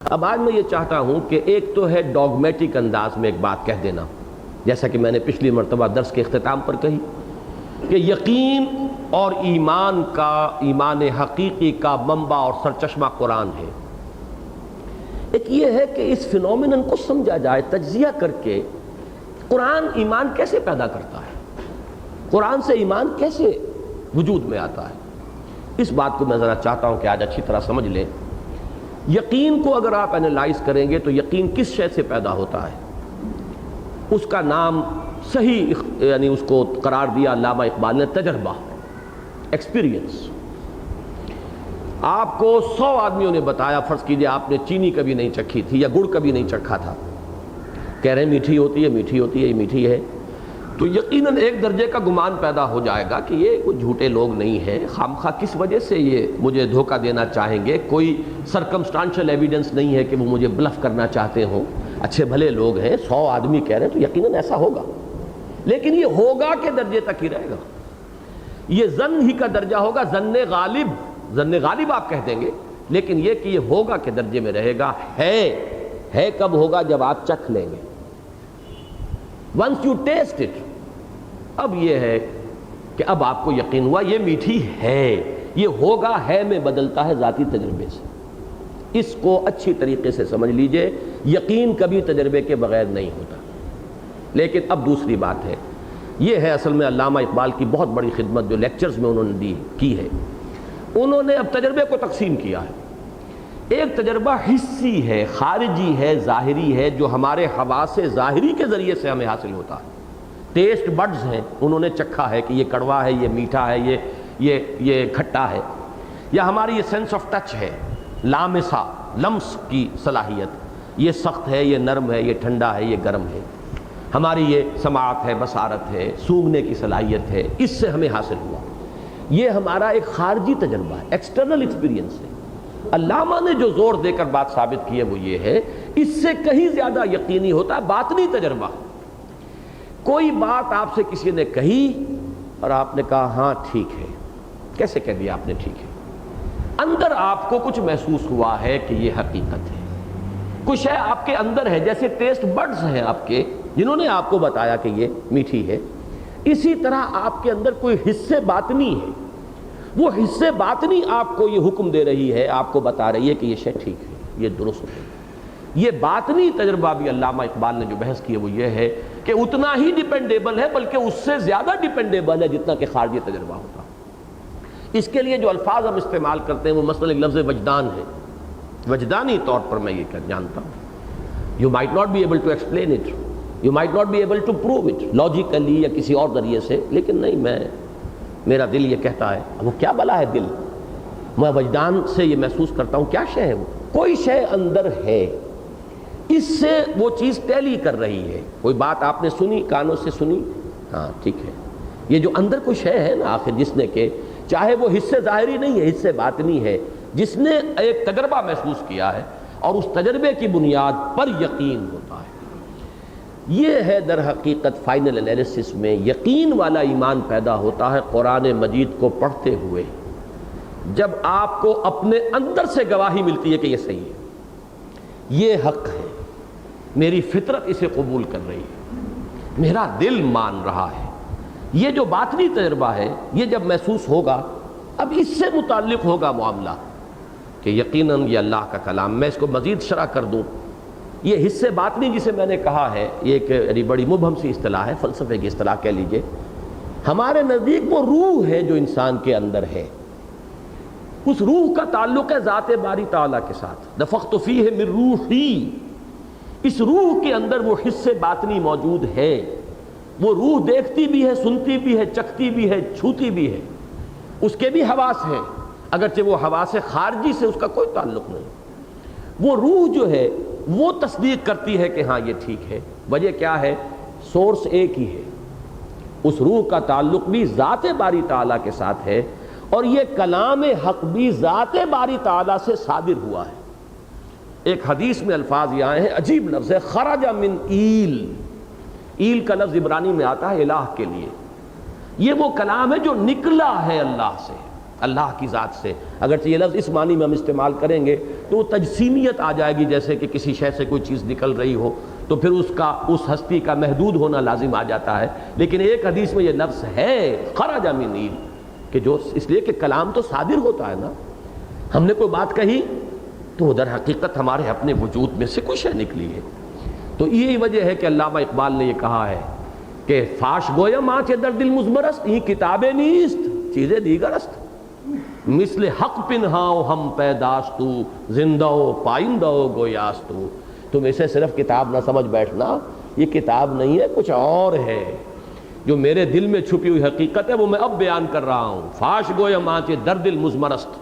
اب آج میں یہ چاہتا ہوں کہ ایک تو ہے ڈوگمیٹک انداز میں ایک بات کہہ دینا، جیسا کہ میں نے پچھلی مرتبہ درس کے اختتام پر کہی کہ یقین اور ایمان حقیقی کا منبع اور سرچشمہ قرآن ہے۔ ایک یہ ہے کہ اس فینومینن کو سمجھا جائے تجزیہ کر کے، قرآن ایمان کیسے پیدا کرتا ہے، قرآن سے ایمان کیسے وجود میں آتا ہے۔ اس بات کو میں ذرا چاہتا ہوں کہ آج اچھی طرح سمجھ لیں۔ یقین کو اگر آپ انالائز کریں گے تو یقین کس شے سے پیدا ہوتا ہے، اس کا نام صحیح یعنی اس کو قرار دیا علامہ اقبال نے تجربہ، ایکسپیرینس۔ آپ کو 100 آدمیوں نے بتایا، فرض کیجئے آپ نے چینی کبھی نہیں چکھی تھی یا گڑ کبھی نہیں چکھا تھا، کہہ رہے ہیں میٹھی ہوتی ہے میٹھی ہوتی ہے یہ میٹھی ہے، تو یقیناً ایک درجے کا گمان پیدا ہو جائے گا کہ یہ کوئی جھوٹے لوگ نہیں ہیں، خامخواہ کس وجہ سے یہ مجھے دھوکہ دینا چاہیں گے، کوئی سرکمسٹانشل ایویڈنس نہیں ہے کہ وہ مجھے بلف کرنا چاہتے ہوں، اچھے بھلے لوگ ہیں، 100 آدمی کہہ رہے ہیں تو یقیناً ایسا ہوگا۔ لیکن یہ ہوگا کے درجے تک ہی رہے گا، یہ ظن ہی کا درجہ ہوگا، ظن غالب آپ کہہ دیں گے، لیکن یہ کہ یہ ہوگا کے درجے میں رہے گا۔ ہے کب ہوگا؟ جب آپ چکھ لیں گے، once you taste it۔ اب یہ ہے کہ اب آپ کو یقین ہوا یہ میٹھی ہے، یہ ہوگا ہے میں بدلتا ہے ذاتی تجربے سے۔ اس کو اچھی طریقے سے سمجھ لیجئے، یقین کبھی تجربے کے بغیر نہیں ہوتا۔ لیکن اب دوسری بات ہے، یہ ہے اصل میں علامہ اقبال کی بہت بڑی خدمت جو لیکچرز میں انہوں نے کی ہے۔ انہوں نے اب تجربے کو تقسیم کیا ہے، ایک تجربہ حسی ہے، خارجی ہے، ظاہری ہے، جو ہمارے حواس ظاہری کے ذریعے سے ہمیں حاصل ہوتا ہے۔ ٹیسٹ بڈز ہیں، انہوں نے چکھا ہے کہ یہ کڑوا ہے، یہ میٹھا ہے، یہ کھٹا ہے، یا ہماری یہ سینس آف ٹچ ہے، لامسہ لمس کی صلاحیت، یہ سخت ہے، یہ نرم ہے، یہ ٹھنڈا ہے، یہ گرم ہے، ہماری یہ سماعت ہے، بصارت ہے، سونگھنے کی صلاحیت ہے، اس سے ہمیں حاصل ہوا۔ یہ ہمارا ایک خارجی تجربہ ہے، ایکسٹرنل ایکسپیرینس ہے۔ علامہ نے جو زور دے کر بات ثابت کی ہے وہ یہ ہے، اس سے کہیں زیادہ یقینی ہوتا ہے باطنی تجربہ۔ کوئی بات آپ سے کسی نے کہی اور آپ نے کہا ہاں ٹھیک ہے، کیسے کہہ دیا آپ نے ٹھیک ہے؟ اندر آپ کو کچھ محسوس ہوا ہے کہ یہ حقیقت ہے، کچھ ہے آپ کے اندر ہے، جیسے ٹیسٹ بڈز ہیں آپ کے جنہوں نے آپ کو بتایا کہ یہ میٹھی ہے، اسی طرح آپ کے اندر کوئی حص باطنی ہے، وہ حص باطنی آپ کو یہ حکم دے رہی ہے، آپ کو بتا رہی ہے کہ یہ شے ٹھیک ہے، یہ درست ہے۔ یہ باطنی تجربہ بھی علامہ اقبال نے جو بحث کی ہے وہ یہ ہے کہ اتنا ہی ڈیپینڈیبل ہے، بلکہ اس سے زیادہ ڈیپینڈیبل ہے جتنا کہ خارجی تجربہ ہوتا ہے۔ اس کے لیے جو الفاظ ہم استعمال کرتے ہیں وہ مثلا لفظ وجدان ہے، وجدانی طور پر میں یہ جانتا ہوں، you might not be able to explain it, you might not be able to prove it logically یا کسی اور ذریعے سے، لیکن نہیں، میرا دل یہ کہتا ہے۔ وہ کیا بلا ہے دل؟ میں وجدان سے یہ محسوس کرتا ہوں، کیا شے ہے وہ؟ کوئی شے اندر ہے، اس سے وہ چیز ٹیلی کر رہی ہے۔ کوئی بات آپ نے سنی، کانوں سے سنی، ہاں ٹھیک ہے، یہ جو اندر کوئی شے ہے نا آخر، جس نے کہ چاہے وہ حصے ظاہری نہیں ہے، حصے باطنی ہے، جس نے ایک تجربہ محسوس کیا ہے اور اس تجربے کی بنیاد پر یقین ہوتا ہے۔ یہ ہے در حقیقت فائنل انالیسس میں یقین والا ایمان پیدا ہوتا ہے قرآن مجید کو پڑھتے ہوئے، جب آپ کو اپنے اندر سے گواہی ملتی ہے کہ یہ صحیح ہے، یہ حق ہے، میری فطرت اسے قبول کر رہی ہے، میرا دل مان رہا ہے۔ یہ جو باطنی تجربہ ہے، یہ جب محسوس ہوگا، اب اس سے متعلق ہوگا معاملہ کہ یقیناً یہ اللہ کا کلام۔ میں اس کو مزید شرح کر دوں، یہ حصے باطنی جسے میں نے کہا ہے، یہ ایک بڑی مبہم سی اصطلاح ہے، فلسفے کی اصطلاح کہہ لیجئے۔ ہمارے نزدیک وہ روح ہے جو انسان کے اندر ہے، اس روح کا تعلق ہے ذات باری تعالیٰ کے ساتھ، نفخت فیہ من روحی۔ اس روح کے اندر وہ حصے باطنی موجود ہے، وہ روح دیکھتی بھی ہے، سنتی بھی ہے، چکھتی بھی ہے، چھوتی بھی ہے، اس کے بھی حواس ہیں، اگرچہ وہ حواس خارجی سے اس کا کوئی تعلق نہیں۔ وہ روح جو ہے وہ تصدیق کرتی ہے کہ ہاں یہ ٹھیک ہے۔ وجہ کیا ہے؟ سورس ایک ہی ہے، اس روح کا تعلق بھی ذات باری تعالیٰ کے ساتھ ہے، اور یہ کلام حق بھی ذات باری تعالیٰ سے صادر ہوا ہے۔ ایک حدیث میں الفاظ یہ آئے ہیں، عجیب لفظ ہے، خرج من ایل۔ ایل کا لفظ عبرانی میں آتا ہے الہ کے لیے، یہ وہ کلام ہے جو نکلا ہے اللہ سے۔ اللہ کی ذات سے. اگرچہ یہ لفظ اس معنی میں ہم استعمال کریں گے تو وہ تجسیمیت آ جائے گی، جیسے کہ کسی شے سے کوئی چیز نکل رہی ہو تو پھر اس ہستی کا محدود ہونا لازم آ جاتا ہے. لیکن ایک حدیث میں یہ لفظ ہے خرج من نیل، کہ جو اس لیے کہ کلام تو صادر ہوتا ہے نا. ہم نے کوئی بات کہی تو در حقیقت ہمارے اپنے وجود میں سے کوئی شے نکلی ہے. تو یہی وجہ ہے کہ علامہ اقبال نے یہ کہا ہے کہ فاش گویم آنچ در دل مزمرست، یہ کتابیں نیست چیزیں دیگر است، مثل حق پنہاؤ ہم پیداستو، زندہ و پائندہ و گویاستو. تم اسے صرف کتاب نہ سمجھ بیٹھنا، یہ کتاب نہیں ہے، کچھ اور ہے. جو میرے دل میں چھپی ہوئی حقیقت ہے وہ میں اب بیان کر رہا ہوں. فاش گویم آنچ در دل مزمرست،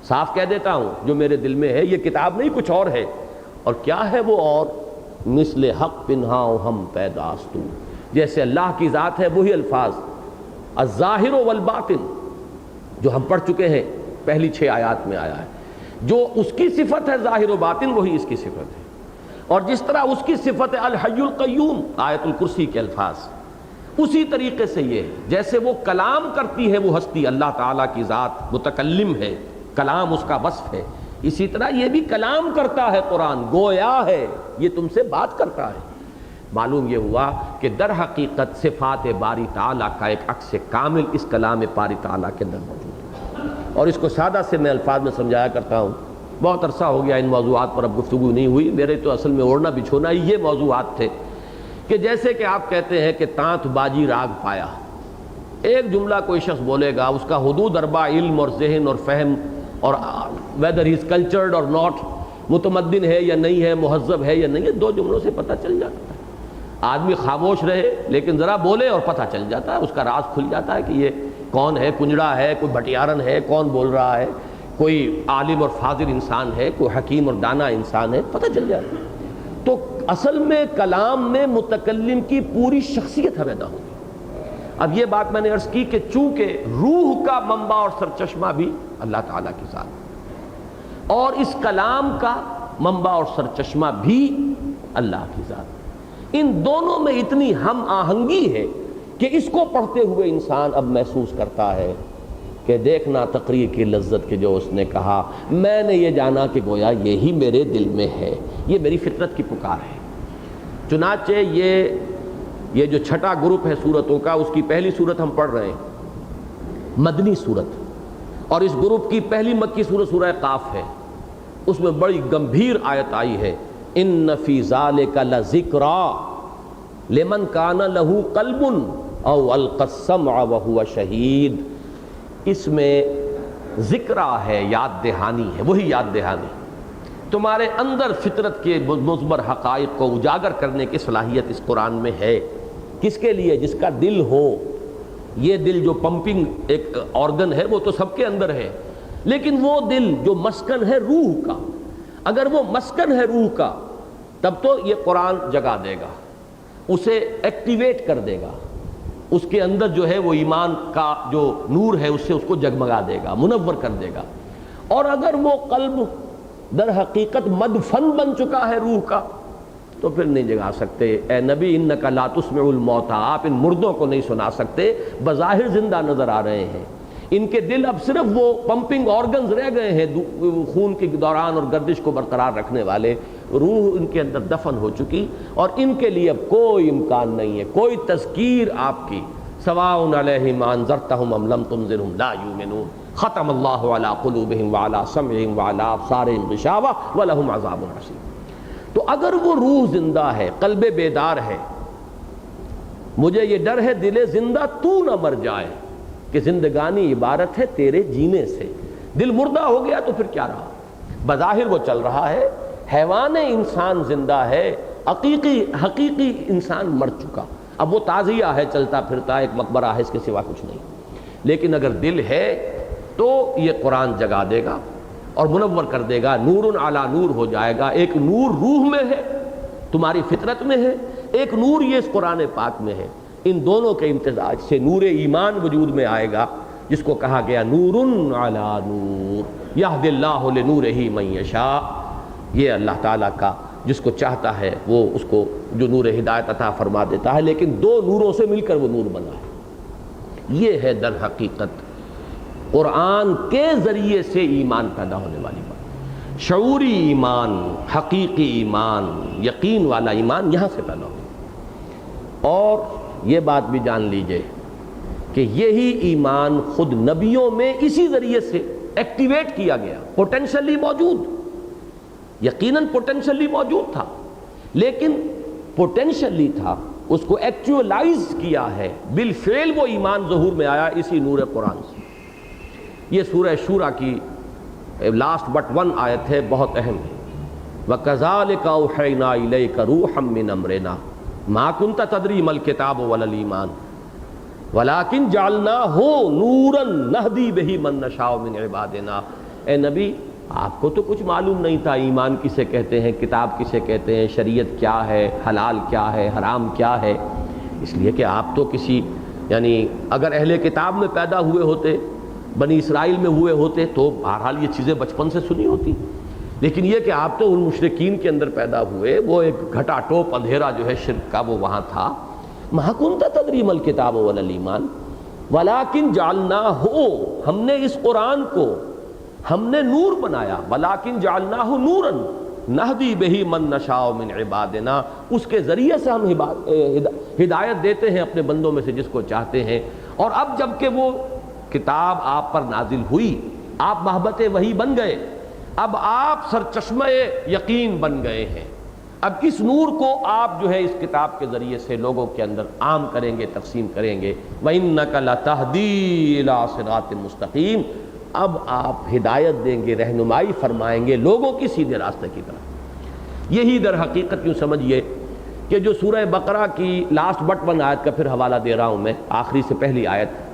صاف کہہ دیتا ہوں جو میرے دل میں ہے یہ کتاب نہیں، کچھ اور ہے. اور کیا ہے وہ اور؟ مثل حق پنہاؤ ہم پیداستو، جیسے اللہ کی ذات ہے وہی الفاظ الظاہر والباطن جو ہم پڑھ چکے ہیں پہلی 6 آیات میں آیا ہے. جو اس کی صفت ہے ظاہر و باطن وہی اس کی صفت ہے. اور جس طرح اس کی صفت ہے الحی القیوم آیت الکرسی کے الفاظ، اسی طریقے سے یہ ہے. جیسے وہ کلام کرتی ہے وہ ہستی اللہ تعالیٰ کی ذات متکلم ہے، کلام اس کا وصف ہے، اسی طرح یہ بھی کلام کرتا ہے. قرآن گویا ہے، یہ تم سے بات کرتا ہے. معلوم یہ ہوا کہ در حقیقت صفات باری تعالیٰ کا ایک عکس کامل اس کلام باری تعالیٰ کے اندر موجود ہے. اور اس کو سادہ سے میں الفاظ میں سمجھایا کرتا ہوں. بہت عرصہ ہو گیا ان موضوعات پر اب گفتگو نہیں ہوئی. میرے تو اصل میں اوڑھنا بچھونا یہ موضوعات تھے کہ جیسے کہ آپ کہتے ہیں کہ تانت باجی راگ پایا. ایک جملہ کوئی شخص بولے گا، اس کا حدود اربع علم اور ذہن اور فہم اور whether he is cultured or not، متمدن ہے یا نہیں ہے، مہذب ہے یا نہیں ہے، 2 جملوں سے پتہ چل جاتا ہے. آدمی خاموش رہے لیکن ذرا بولے اور پتہ چل جاتا ہے، اس کا راز کھل جاتا ہے کہ یہ کون ہے، کنجڑا ہے، کوئی بھٹیارن ہے، کون بول رہا ہے، کوئی عالم اور فاضل انسان ہے، کوئی حکیم اور دانا انسان ہے، پتہ چل جاتا ہے. تو اصل میں کلام میں متکلم کی پوری شخصیت پیدا ہوگی. اب یہ بات میں نے عرض کی کہ چونکہ روح کا منبع اور سرچشمہ بھی اللہ تعالیٰ کی ذات اور اس کلام کا منبع اور سرچشمہ بھی اللہ کی ذات، ان دونوں میں اتنی ہم آہنگی ہے کہ اس کو پڑھتے ہوئے انسان اب محسوس کرتا ہے کہ دیکھنا تقریر کی لذت کے جو اس نے کہا، میں نے یہ جانا کہ گویا یہی میرے دل میں ہے، یہ میری فطرت کی پکار ہے. چنانچہ یہ جو چھٹا گروپ ہے سورتوں کا، اس کی پہلی سورت ہم پڑھ رہے ہیں مدنی سورت، اور اس گروپ کی پہلی مکی سورت سورہ قاف ہے. اس میں بڑی گمبھیر آیت آئی ہے، ان فی ذالک لذکریٰ لمن کان لہ قلب او القی السمع وہو شہید. اس میں ذکرہ ہے، یاد دہانی ہے، وہی یاد دہانی تمہارے اندر فطرت کے مضمر حقائق کو اجاگر کرنے کی صلاحیت اس قرآن میں ہے. کس کے لیے؟ جس کا دل ہو. یہ دل جو پمپنگ ایک آرگن ہے وہ تو سب کے اندر ہے، لیکن وہ دل جو مسکن ہے روح کا، اگر وہ مسکن ہے روح کا تب تو یہ قرآن جگا دے گا، اسے ایکٹیویٹ کر دے گا، اس کے اندر جو ہے وہ ایمان کا جو نور ہے اس سے اس کو جگمگا دے گا، منور کر دے گا. اور اگر وہ قلب در حقیقت مدفن بن چکا ہے روح کا تو پھر نہیں جگا سکتے. اے نبی انک لا تسمع الموتى، آپ ان مردوں کو نہیں سنا سکتے، بظاہر زندہ نظر آ رہے ہیں، ان کے دل اب صرف وہ پمپنگ آرگنز رہ گئے ہیں خون کے دوران اور گردش کو برقرار رکھنے والے، روح ان کے اندر دفن ہو چکی، اور ان کے لیے اب کوئی امکان نہیں ہے، کوئی تذکیر آپ کی. سواء علیہم انذرتہم ام لم تنذرہم لا یؤمنون، ختم اللہ علی قلوبہم وعلی سمعہم وعلی ابصارہم غشاوہ ولہم عذاب عظیم. تو اگر وہ روح زندہ ہے، قلب بیدار ہے، مجھے یہ ڈر ہے دل زندہ تو نہ مر جائے، کہ زندگانی عبارت ہے تیرے جینے سے. دل مردہ ہو گیا تو پھر کیا رہا؟ بظاہر وہ چل رہا ہے، حیوان انسان زندہ ہے، حقیقی انسان مر چکا، اب وہ تعزیہ ہے، چلتا پھرتا ایک مقبرہ ہے، اس کے سوا کچھ نہیں. لیکن اگر دل ہے تو یہ قرآن جگا دے گا اور منور کر دے گا، نور علی نور ہو جائے گا. ایک نور روح میں ہے، تمہاری فطرت میں ہے، ایک نور یہ اس قرآن پاک میں ہے. ان دونوں کے امتزاج سے نور ایمان وجود میں آئے گا، جس کو کہا گیا نور علی نور یہدی اللہ لنورہ من یشاء. یہ اللہ تعالیٰ کا جس کو چاہتا ہے وہ اس کو جو نور ہدایت عطا فرما دیتا ہے، لیکن 2 نوروں سے مل کر وہ نور بنا ہے. یہ ہے در حقیقت قرآن کے ذریعے سے ایمان پیدا ہونے والی بات. شعوری ایمان، حقیقی ایمان، یقین والا ایمان یہاں سے پیدا ہو. اور یہ بات بھی جان لیجئے کہ یہی ایمان خود نبیوں میں اسی ذریعے سے ایکٹیویٹ کیا گیا. پوٹینشلی موجود، یقیناً پوٹینشلی موجود تھا، لیکن پوٹینشلی تھا، اس کو ایکچوئلائز کیا ہے، بالفعل وہ ایمان ظہور میں آیا اسی نور قرآن سے. یہ سورہ شورى کی لاسٹ بٹ ون آیت ہے، بہت اہم ہے. وَكَذَلِكَ أَوْحَيْنَا إِلَيْكَ رُوحًا مِّنْ أَمْرِنَا مَا كُنْتَ تَدْرِي مَا الْكِتَابُ وَلَا الْإِيمَانُ وَلَكِنْ جَعَلْنَاهُ نُورًا نَهْدِي بِهِ مَن نَّشَاءُ مِنْ عِبَادِنَا. اے نبی، آپ کو تو کچھ معلوم نہیں تھا ایمان کسے کہتے ہیں، کتاب کسے کہتے ہیں، شریعت کیا ہے، حلال کیا ہے، حرام کیا ہے. اس لیے کہ آپ تو کسی یعنی اگر اہل کتاب میں پیدا ہوئے ہوتے، بنی اسرائیل میں ہوئے ہوتے تو بہرحال یہ چیزیں بچپن سے سنی ہوتی. لیکن یہ کہ آپ تو ان مشرکین کے اندر پیدا ہوئے، وہ ایک گھٹا ٹوپ اندھیرا جو ہے شرک کا وہ وہاں تھا. مَا كُنْتَ تَدْرِي مَا الْكِتَابُ وَلَا الْإِيمَانُ وَلَكِنْ جَعَلْنَاهُ، ہم نے اس قرآن کو ہم نے نور بنایا. وَلَكِنْ جَعَلْنَاهُ نُورًا نَهْدِي بِهِ مَن نَّشَاءُ مِنْ عِبَادِنَا، اس کے ذریعے سے ہم ہدایت دیتے ہیں اپنے بندوں میں سے جس کو چاہتے ہیں. اور اب جب کہ وہ کتاب آپ پر نازل ہوئی، آپ محبت وحی بن گئے، اب آپ سرچشمہ یقین بن گئے ہیں. اب اس نور کو آپ جو ہے اس کتاب کے ذریعے سے لوگوں کے اندر عام کریں گے، تقسیم کریں گے. وَإِنَّكَ لَتَهْدِي إِلَىٰ صِرَاطٍ مُسْتَقِيمٍ، اب آپ ہدایت دیں گے، رہنمائی فرمائیں گے لوگوں کی سیدھے راستے کی طرف. یہی در حقیقت یوں سمجھیے کہ جو سورہ بقرہ کی لاسٹ بٹ ون آیت کا پھر حوالہ دے رہا ہوں میں، آخری سے پہلی آیت،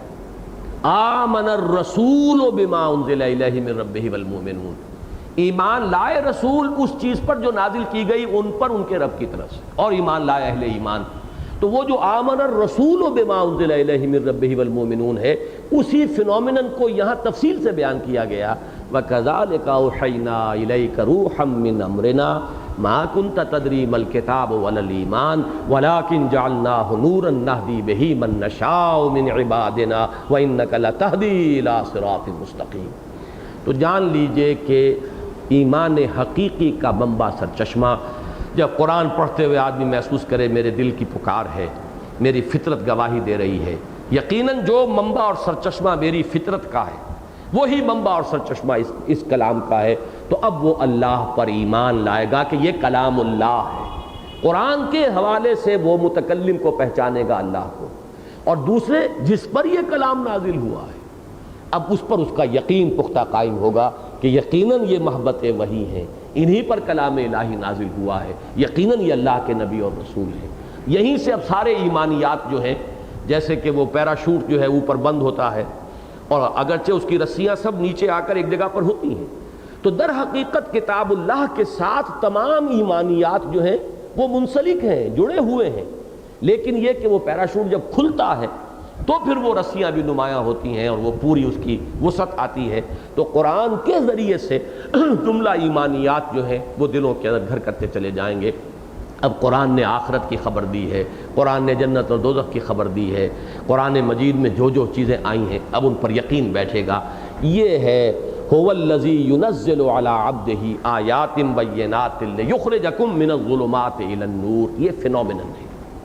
آمن الرسول بما انزل الیہ من ربہ والمؤمنون، ایمان لائے رسول اس چیز پر جو نازل کی گئی ان پر ان کے رب کی طرف سے، اور ایمان لائے اہل ایمان. تو وہ جو آمن الرسول بما انزل الیہ من ربہ والمؤمنون ہے، اسی فنومنن کو یہاں تفصیل سے بیان کیا گیا. وَكَذَلِكَ أَوْحَيْنَا إِلَيْكَ رُوحًا مِّنْ أَمْرِنَا مَا كُنْتَ تَدْرِي مَا الْكِتَابُ وَلَا الْإِيمَانُ وَلَكِنْ جَعَلْنَاهُ نُورًا نَهْدِي بِهِ مَن نَّشَاءُ مِنْ عِبَادِنَا وَإِنَّكَ لَتَهْدِي إِلَىٰ صِرَاطٍ مُسْتَقِيمٍ. تو جان لیجئے کہ ایمان حقیقی کا منبع سرچشمہ جب قرآن پڑھتے ہوئے آدمی محسوس کرے میرے دل کی پکار ہے، میری فطرت گواہی دے رہی ہے، یقیناً جو منبع اور سرچشمہ میری فطرت کا ہے وہی منبع اور سرچشمہ اس کلام کا ہے، تو اب وہ اللہ پر ایمان لائے گا کہ یہ کلام اللہ ہے. قرآن کے حوالے سے وہ متکلم کو پہچانے گا اللہ کو، اور دوسرے جس پر یہ کلام نازل ہوا ہے اب اس پر اس کا یقین پختہ قائم ہوگا کہ یقیناً یہ محبت وحی ہے، انہی پر کلام الہی نازل ہوا ہے، یقیناً یہ اللہ کے نبی اور رسول ہے. یہیں سے اب سارے ایمانیات جو ہیں، جیسے کہ وہ پیراشوٹ جو ہے اوپر بند ہوتا ہے اور اگرچہ اس کی رسیاں سب نیچے آ کر ایک جگہ پر ہوتی ہیں، تو در حقیقت کتاب اللہ کے ساتھ تمام ایمانیات جو ہیں وہ منسلک ہیں، جڑے ہوئے ہیں. لیکن یہ کہ وہ پیراشوٹ جب کھلتا ہے تو پھر وہ رسیاں بھی نمایاں ہوتی ہیں اور وہ پوری اس کی وسعت آتی ہے. تو قرآن کے ذریعے سے جملہ ایمانیات جو ہیں وہ دلوں کے اندر گھر کرتے چلے جائیں گے. اب قرآن نے آخرت کی خبر دی ہے، قرآن نے جنت اور دوزخ کی خبر دی ہے، قرآن مجید میں جو جو چیزیں آئی ہیں اب ان پر یقین بیٹھے گا. یہ ہے هو الذی ينزل علی عبدہ آیات بینات لیخرجکم من الظلمات الی النور، یہ فنومنن ہے.